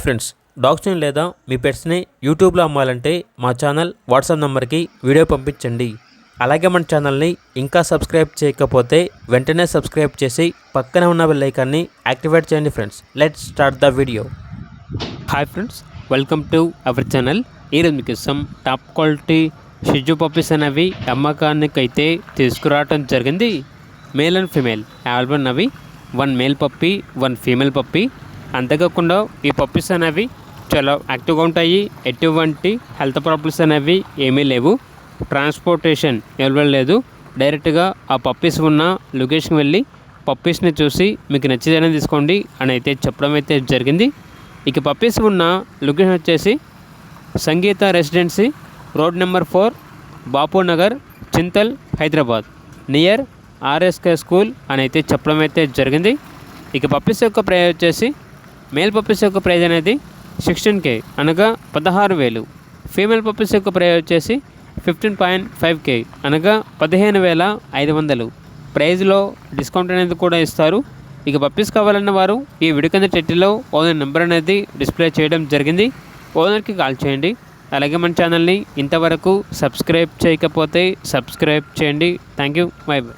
Friends, డాగ్స్ని లేదా మీ పెట్స్ని యూట్యూబ్లో అమ్మాలంటే మా ఛానల్ వాట్సాప్ నెంబర్కి వీడియో పంపించండి. అలాగే మన ఛానల్ని ఇంకా సబ్స్క్రైబ్ చేయకపోతే వెంటనే సబ్స్క్రైబ్ చేసి పక్కనే ఉన్న బెల్ ఐకాన్ని యాక్టివేట్ చేయండి. Friends, let's start the video. Hi friends, welcome to our channel. ఈరోజు మీకోసం టాప్ క్వాలిటీ షిజు పప్పీస్ అనేవి అమ్మకానికి అయితే తీసుకురావడం జరిగింది. మేల్ అండ్ ఫీమేల్ అవైలబుల్ ఉన్నవి. 1 మేల్ పప్పీ, 1 ఫీమేల్ పప్పీ. అంతేకాకుండా ఈ పప్పీస్ అనేవి చాలా యాక్టివ్గా ఉంటాయి. ఎటువంటి హెల్త్ ప్రాబ్లమ్స్ అనేవి ఏమీ లేవు. ట్రాన్స్పోర్టేషన్ అవైలబుల్ లేదు. డైరెక్ట్గా ఆ పప్పీస్ ఉన్న లొకేషన్కి వెళ్ళి పప్పీస్ని చూసి మీకు నచ్చితేనే తీసుకోండి అని అయితే చెప్పడం అయితే జరిగింది. ఇక పప్పీస్ ఉన్న లొకేషన్ వచ్చేసి Sangeetha residency, road number 4, Bapu Nagar, Chintal, Hyderabad, near RSK school అని అయితే చెప్పడం అయితే జరిగింది. ఇక పప్పీస్ యొక్క ప్రైస్ వచ్చేసి మేల్ పప్పీస్ యొక్క ప్రైజ్ అనేది 16K అనగా 16,000. ఫీమేల్ పప్పీస్ యొక్క ప్రైజ్ వచ్చేసి 15.5K అనగా 15,500. ప్రైజ్లో డిస్కౌంట్ అనేది కూడా ఇస్తారు. ఇక పప్పీస్ కావాలన్న వారు ఈ వీడియో కింద టైటిల్లో ఓనర్ నెంబర్ అనేది డిస్ప్లే చేయడం జరిగింది. ఓనర్కి కాల్ చేయండి. అలాగే మన ఛానల్ని ఇంతవరకు సబ్స్క్రైబ్ చేయకపోతే సబ్స్క్రైబ్ చేయండి. Thank you. By by.